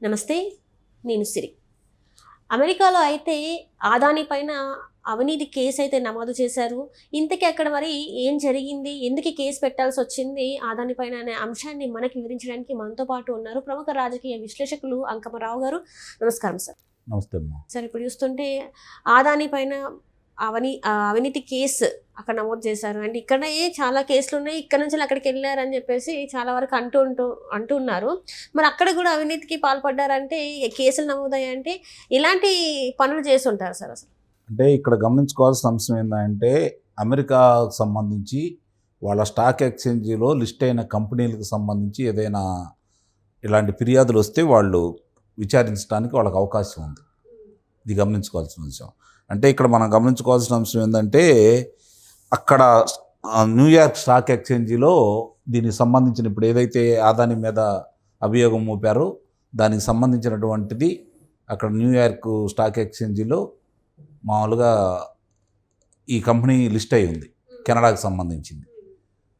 నమస్తే, నేను సిరి. అమెరికాలో అయితే అదానీ పైన అవినీతి కేసు అయితే నమోదు చేశారు. ఇంతకీ అక్కడ మరి ఏం జరిగింది, ఎందుకు ఈ కేసు పెట్టాల్సి వచ్చింది అదానీ పైన అనే అంశాన్ని మనకి వివరించడానికి మనతో పాటు ఉన్నారు ప్రముఖ రాజకీయ విశ్లేషకులు అంకమరావు గారు. నమస్కారం సార్. నమస్తే అమ్మా. సార్, ఇప్పుడు చూస్తుంటే అదానీ పైన అవినీతి కేసు అక్కడ నమోదు చేశారు. అండ్ ఇక్కడ చాలా కేసులు ఉన్నాయి, ఇక్కడ నుంచి అక్కడికి వెళ్ళారని చెప్పేసి చాలా వరకు అంటున్నారు. మరి అక్కడ కూడా అవినీతికి పాల్పడ్డారంటే, కేసులు నమోదయ్యాయంటే ఇలాంటి పనులు చేసి ఉంటారు సార్. అసలు అంటే ఇక్కడ గమనించుకోవాల్సిన అంశం ఏంటంటే, అమెరికాకు సంబంధించి వాళ్ళ స్టాక్ ఎక్స్చేంజీలో లిస్ట్ అయిన కంపెనీలకు సంబంధించి ఏదైనా ఇలాంటి ఫిర్యాదులు వస్తే వాళ్ళు విచారించడానికి వాళ్ళకి అవకాశం ఉంది. ఇది గమనించుకోవాల్సిన అంశం. అంటే ఇక్కడ మనం గమనించుకోవాల్సిన అంశం ఏంటంటే, అక్కడ న్యూయార్క్ స్టాక్ ఎక్స్చేంజీలో దీనికి సంబంధించిన ఇప్పుడు ఏదైతే అదానీ మీద అభియోగం మోపారో దానికి సంబంధించినటువంటిది అక్కడ న్యూయార్క్ స్టాక్ ఎక్స్చేంజీలో మామూలుగా ఈ కంపెనీ లిస్ట్ అయి ఉంది, కెనడాకి సంబంధించింది.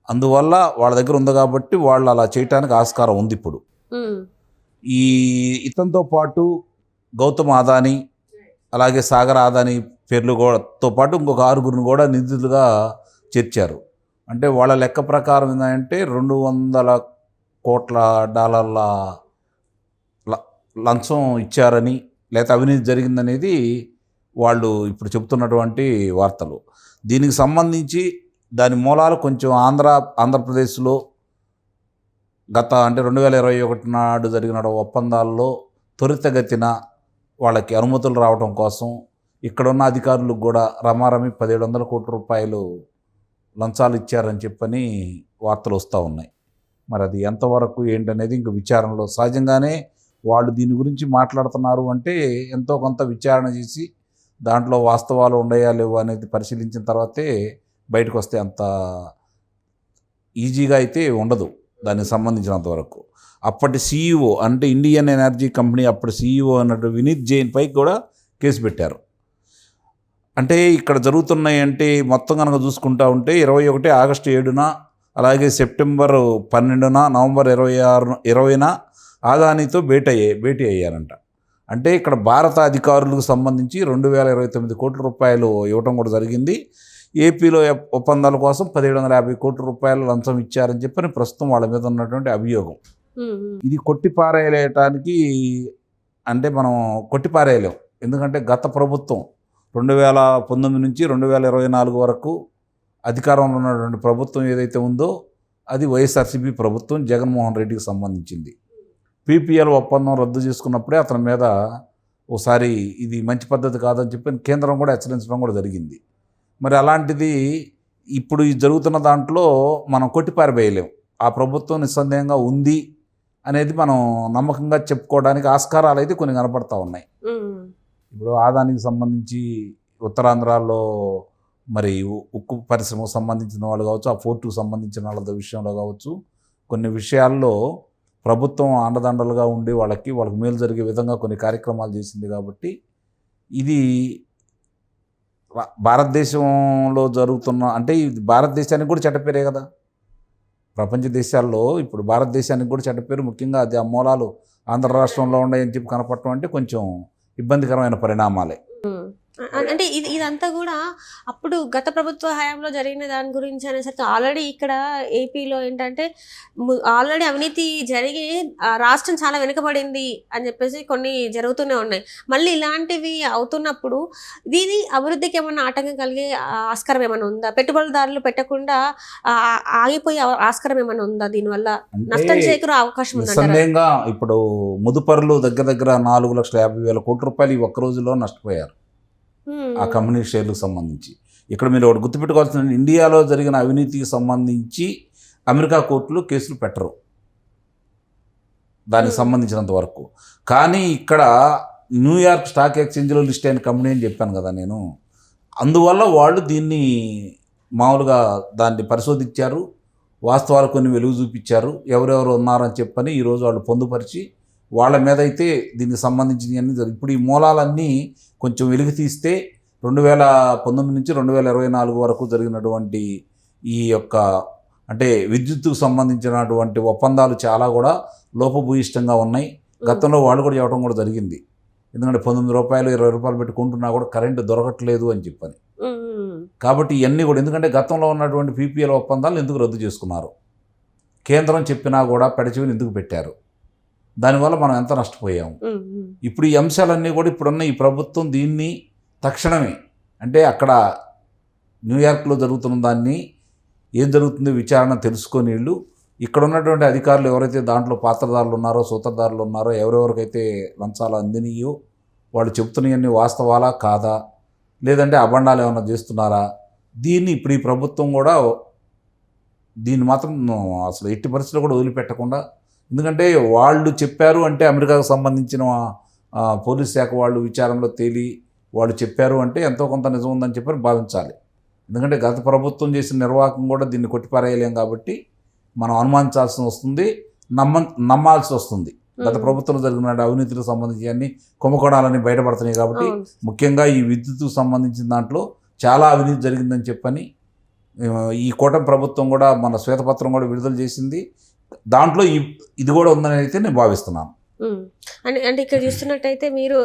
అందువల్ల వాళ్ళ దగ్గర ఉంది కాబట్టి వాళ్ళు అలా చేయటానికి ఆస్కారం ఉంది. ఇప్పుడు ఈ ఇతనితో పాటు గౌతమ్ అదానీ అలాగే సాగర్ అదానీ పేర్లు తో పాటు ఇంకొక 6గురిని కూడా నిందితులుగా చేర్చారు. అంటే వాళ్ళ లెక్క ప్రకారం ఏంటంటే $200 కోట్ల లంచం ఇచ్చారని, లేకపోతే అవినీతి జరిగిందనేది వాళ్ళు ఇప్పుడు చెబుతున్నటువంటి వార్తలు. దీనికి సంబంధించి దాని మూలాలు కొంచెం ఆంధ్రప్రదేశ్లో అంటే 2021 నాడు జరిగిన ఒప్పందాల్లో త్వరితగతిన వాళ్ళకి అనుమతులు రావడం కోసం ఇక్కడున్న అధికారులకు కూడా రమారమి 1700 కోట్ల రూపాయలు లంచాలు ఇచ్చారని చెప్పని వార్తలు వస్తూ ఉన్నాయి. మరి అది ఎంతవరకు ఏంటనేది ఇంక విచారణలో, సహజంగానే వాళ్ళు దీని గురించి మాట్లాడుతున్నారు అంటే ఎంతో కొంత విచారణ చేసి దాంట్లో వాస్తవాలు ఉన్నాయా లేవో అనేది పరిశీలించిన తర్వాతే బయటకు వస్తే అంత ఈజీగా అయితే ఉండదు దానికి సంబంధించినంత వరకు. అప్పటి సీఈఓ అంటే ఇండియన్ ఎనర్జీ కంపెనీ అప్పటి సీఈఓ అన్నట్టు వినీత్ జైన్ పైకి కూడా కేసు పెట్టారు. అంటే ఇక్కడ జరుగుతున్నాయి అంటే మొత్తం కనుక చూసుకుంటా ఉంటే 21 ఆగస్టు 7న, అలాగే సెప్టెంబర్ 12న, నవంబర్ 20న అదానీతో భేటీ అయ్యారంట. అంటే ఇక్కడ భారత అధికారులకు సంబంధించి 2029 కోట్ల రూపాయలు ఇవ్వటం కూడా జరిగింది. ఏపీలో ఒప్పందాల కోసం 1750 కోట్ల రూపాయలు లంచం ఇచ్చారని చెప్పని ప్రస్తుతం వాళ్ళ మీద ఉన్నటువంటి అభియోగం. ఇది కొట్టిపారేయటానికి అంటే మనం కొట్టిపారేయలేం. ఎందుకంటే గత ప్రభుత్వం 2019 నుంచి 2024 వరకు అధికారంలో ఉన్నటువంటి ప్రభుత్వం ఏదైతే ఉందో అది వైఎస్ఆర్సీపీ ప్రభుత్వం, జగన్మోహన్ రెడ్డికి సంబంధించింది. పీపీఎల్ ఒప్పందం రద్దు చేసుకున్నప్పుడే అతని మీద ఓసారి ఇది మంచి పద్ధతి కాదని చెప్పి కేంద్రం కూడా హెచ్చరించడం కూడా జరిగింది. మరి అలాంటిది ఇప్పుడు ఈ జరుగుతున్న దాంట్లో మనం కొట్టిపారవేయలేం. ఆ ప్రభుత్వం నిస్సందేహంగా ఉంది అనేది మనం నమ్మకంగా చెప్పుకోవడానికి ఆస్కారాలు అయితే కొన్ని కనపడతా ఉన్నాయి. ఇప్పుడు అదానికి సంబంధించి ఉత్తరాంధ్రాలో మరి ఉక్కు పరిశ్రమకు సంబంధించిన వాళ్ళు కావచ్చు, ఆ పోర్టుకు సంబంధించిన వాళ్ళ విషయంలో కావచ్చు, కొన్ని విషయాల్లో ప్రభుత్వం అండదండలుగా ఉండి వాళ్ళకి మేలు జరిగే విధంగా కొన్ని కార్యక్రమాలు చేసింది. కాబట్టి ఇది భారతదేశంలో జరుగుతున్న అంటే ఇది భారతదేశానికి కూడా చెడ్డపేరే కదా. ప్రపంచ దేశాల్లో ఇప్పుడు భారతదేశానికి కూడా చెడ్డపేరు. ముఖ్యంగా అది ఆ మూలాలు ఆంధ్ర రాష్ట్రంలో ఉన్నాయని చెప్పి కనపడటం అంటే కొంచెం ఇబ్బందికరమైన పరిణామాలే. అంటే ఇదంతా కూడా అప్పుడు గత ప్రభుత్వ హయాంలో జరిగిన దాని గురించి అనేసరికి ఆల్రెడీ ఇక్కడ ఏపీలో ఏంటంటే ఆల్రెడీ అవినీతి జరిగి రాష్ట్రం చాలా వెనుకబడింది అని చెప్పేసి కొన్ని జరుగుతూనే ఉన్నాయి. మళ్ళీ ఇలాంటివి అవుతున్నప్పుడు దీని అభివృద్ధికి ఏమన్నా ఆటంకం కలిగే ఆస్కారం ఏమైనా ఉందా? పెట్టుబడిదారులు పెట్టకుండా ఆగిపోయే ఆస్కారం ఏమైనా ఉందా? దీనివల్ల నష్టం చేకూరే అవకాశం ఉందా? ఇప్పుడు ముదుపరులు దగ్గర 4,50,000 కోట్ల రూపాయలు ఈ ఒక్క రోజులో నష్టపోయారు ఆ కంపెనీ షేర్లకు సంబంధించి. ఇక్కడ మీరు ఒకటి గుర్తుపెట్టుకోవాల్సిన, ఇండియాలో జరిగిన అవినీతికి సంబంధించి అమెరికా కోర్టులు కేసులు పెట్టరు దానికి సంబంధించినంత వరకు. కానీ ఇక్కడ న్యూయార్క్ స్టాక్ ఎక్స్చేంజ్లో లిస్ట్ అయిన కంపెనీ అని చెప్పాను కదా నేను. అందువల్ల వాళ్ళు దీన్ని మామూలుగా దాన్ని పరిశోధించారు, వాస్తవాలు కొన్ని వెలుగు చూపించారు, ఎవరెవరు ఉన్నారని చెప్పని ఈరోజు వాళ్ళు పొందుపరిచి వాళ్ళ మీద అయితే దీనికి సంబంధించినవి అన్నీ ఇప్పుడు ఈ మూలాలన్నీ కొంచెం వెలుగు తీస్తే 2019 నుంచి 2024 వరకు జరిగినటువంటి ఈ యొక్క అంటే విద్యుత్తుకు సంబంధించినటువంటి ఒప్పందాలు చాలా కూడా లోపభూయిష్టంగా ఉన్నాయి. గతంలో వాళ్ళు కూడా చెప్పడం కూడా జరిగింది. ఎందుకంటే 19 రూపాయలు 20 రూపాయలు పెట్టి కొంటున్నా కూడా కరెంటు దొరకట్లేదు అని చెప్పని. కాబట్టి ఇవన్నీ కూడా ఎందుకంటే గతంలో ఉన్నటువంటి పీపీఎల్ ఒప్పందాలను ఎందుకు రద్దు చేసుకున్నారు, కేంద్రం చెప్పినా కూడా పెడచెవిని ఎందుకు పెట్టారు, దానివల్ల మనం ఎంత నష్టపోయాము. ఇప్పుడు ఈ అంశాలన్నీ కూడా ఇప్పుడున్న ఈ ప్రభుత్వం దీన్ని తక్షణమే అంటే అక్కడ న్యూయార్క్లో జరుగుతున్న దాన్ని ఏం జరుగుతుందో విచారణ తెలుసుకొని వీళ్ళు ఇక్కడ ఉన్నటువంటి అధికారులు ఎవరైతే దాంట్లో పాత్రదారులు ఉన్నారో సూత్రధారులు ఉన్నారో ఎవరెవరికైతే లంచాలు అందినయో వాళ్ళు చెప్తున్నవన్నీ వాస్తవాలా కాదా, లేదంటే అబండాలు ఏమైనా చేస్తున్నారా, దీన్ని ఇప్పుడు ఈ ప్రభుత్వం కూడా దీన్ని మాత్రం అసలు ఎట్టి పరిస్థితుల్లో కూడా వదిలిపెట్టకుండా, ఎందుకంటే వాళ్ళు చెప్పారు అంటే అమెరికాకు సంబంధించిన పోలీస్ శాఖ వాళ్ళు విచారణలో తేలి వాళ్ళు చెప్పారు అంటే ఎంతో కొంత నిజం ఉందని చెప్పి భావించాలి. ఎందుకంటే గత ప్రభుత్వం చేసిన నిర్వాహకం కూడా దీన్ని కొట్టిపారేయలేం కాబట్టి మనం అనుమానించాల్సి వస్తుంది, నమ్మాల్సి వస్తుంది. గత ప్రభుత్వంలో జరిగిన అవినీతికి సంబంధించి అన్ని కుంభకోణాలన్నీ బయటపడుతున్నాయి కాబట్టి ముఖ్యంగా ఈ విద్యుత్కు సంబంధించిన దాంట్లో చాలా అవినీతి జరిగిందని చెప్పని ఈ కూటమి ప్రభుత్వం కూడా మన శ్వేతపత్రం కూడా విడుదల చేసింది. దాంట్లో ఇది కూడా ఉందని అయితే నేను భావిస్తున్నాను. అంటే ఇక్కడ చూస్తున్నట్టయితే మీరు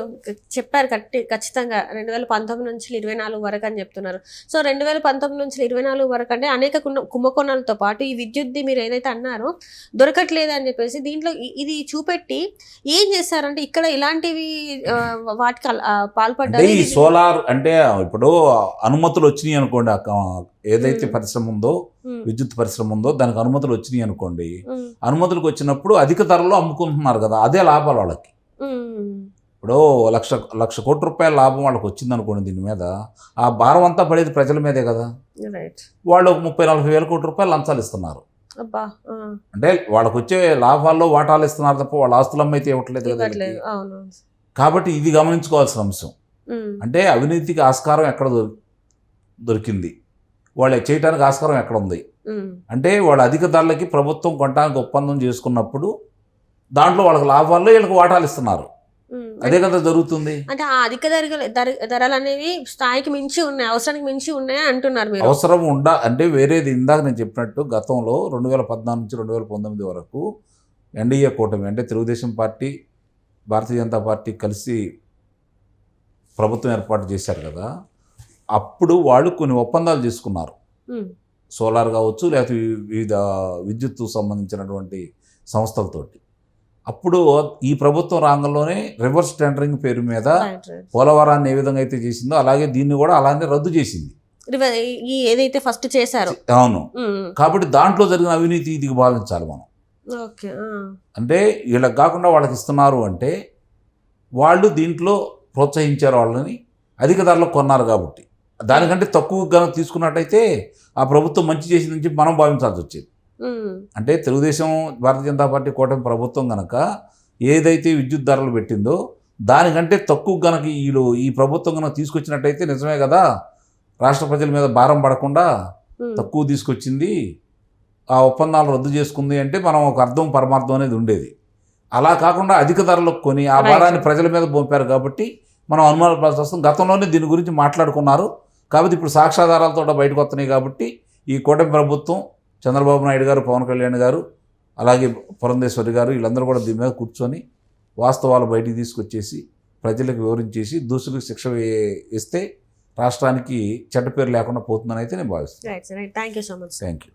చెప్పారు ఖచ్చితంగా 2019 నుంచి 24 వరకు అని చెప్తున్నారు. సో 2019 నుంచి 24 వరకు అంటే అనేక కుంభకోణాలతో పాటు ఈ విద్యుత్ది మీరు ఏదైతే అన్నారో దొరకట్లేదు అని చెప్పేసి దీంట్లో ఇది చూపెట్టి ఏం చేస్తారంటే ఇక్కడ ఇలాంటివి వాటికి పాల్పడ్డారు. ఈ సోలార్ అంటే ఇప్పుడు అనుమతులు వచ్చినాయి అనుకోండి, ఏదైతే పరిశ్రమ ఉందో విద్యుత్ పరిశ్రమ ఉందో దానికి అనుమతులు వచ్చినాయి అనుకోండి, అనుమతులకు వచ్చినప్పుడు అధిక ధరలో అమ్ముకుంటున్నారు కదా, అదే లాభాలు వాళ్ళకి. ఇప్పుడు లక్ష కోట్ల రూపాయల లాభం వాళ్ళకి వచ్చింది అనుకోండి, దీని మీద ఆ భారం అంతా పడేది ప్రజల మీదే కదా. వాళ్ళు 30-40 వేల కోట్ల రూపాయలు లంచాలు ఇస్తున్నారు. అంటే వాళ్ళకి వచ్చే లాభాల్లో వాటాలు ఇస్తున్నారు తప్ప వాళ్ళ ఆస్తులమ్మ అయితే ఇవ్వట్లేదు కదా. కాబట్టి ఇది గమనించుకోవాల్సిన అంశం. అంటే అవినీతికి ఆస్కారం ఎక్కడ దొరికింది, వాళ్ళు చేయడానికి ఆస్కారం ఎక్కడ ఉంది అంటే వాళ్ళు అధిక ధరలకి ప్రభుత్వం కొనడానికి ఒప్పందం చేసుకున్నప్పుడు దాంట్లో వాళ్ళకి లాభాల్లో వీళ్ళకి వాటాలు ఇస్తున్నారు. అదే కదా జరుగుతుంది. అంటే ఆ అధిక ధరలు అనేవి స్థాయికి మించి ఉన్నాయి, అవసరానికి మించి ఉన్నాయి అంటున్నారు మీరు. అవసరం అంటే వేరేది ఇందాక నేను చెప్పినట్టు గతంలో 2014 నుంచి 2019 వరకు ఎన్డీఏ కూటమి అంటే తెలుగుదేశం పార్టీ భారతీయ జనతా పార్టీ కలిసి ప్రభుత్వం ఏర్పాటు చేశారు కదా, అప్పుడు వాళ్ళు కొన్ని ఒప్పందాలు చేసుకున్నారు. సోలార్ కావచ్చు లేకపోతే వివిధ విద్యుత్తు సంబంధించినటువంటి సంస్థలతోటి. అప్పుడు ఈ ప్రభుత్వం రంగంలోనే రివర్స్ టెండరింగ్ పేరు మీద పోలవరాన్ని ఏ విధంగా అయితే చేసిందో అలాగే దీన్ని కూడా అలానే రద్దు చేసింది, ఏదైతే ఫస్ట్ చేశారు. అవును. కాబట్టి దాంట్లో జరిగిన అవినీతి ఇది భావించాలి మనం. అంటే వీళ్ళకి కాకుండా వాళ్ళకి ఇస్తున్నారు అంటే వాళ్ళు దీంట్లో ప్రోత్సహించారు, వాళ్ళని అధిక ధరలో కొన్నారు కాబట్టి. దానికంటే తక్కువ కనుక తీసుకున్నట్టయితే ఆ ప్రభుత్వం మంచి చేసిందని చెప్పి మనం భావించాల్సి వచ్చేది. అంటే తెలుగుదేశం భారతీయ జనతా పార్టీ కూటమి ప్రభుత్వం కనుక ఏదైతే విద్యుత్ ధరలు పెట్టిందో దానికంటే తక్కువ కనుక ఈ ప్రభుత్వం కనుక తీసుకొచ్చినట్టయితే నిజమే కదా, రాష్ట్ర ప్రజల మీద భారం పడకుండా తక్కువ తీసుకొచ్చింది, ఆ ఒప్పందాలు రద్దు చేసుకుంది అంటే మనం ఒక అర్థం పరమార్థం అనేది ఉండేది. అలా కాకుండా అధిక ధరలకు కొని ఆ భారాన్ని ప్రజల మీద పంపారు కాబట్టి మనం అనుమానపడాల్సి వస్తుంది. గతంలోనే దీని గురించి మాట్లాడుకున్నారు కాబట్టి ఇప్పుడు సాక్ష్యాధారాలతో బయటకు వస్తున్నాయి కాబట్టి ఈ కూటమి ప్రభుత్వం చంద్రబాబు నాయుడు గారు, పవన్ కళ్యాణ్ గారు, అలాగే పురంధేశ్వరి గారు వీళ్ళందరూ కూడా దీని మీద కూర్చొని వాస్తవాలు బయటికి తీసుకొచ్చేసి ప్రజలకు వివరించేసి దోషులకు శిక్ష ఇస్తే రాష్ట్రానికి చెడ్డ పేరు లేకుండా పోతుందని అయితే నేను భావిస్తున్నాను. Thank you so much. Thank you.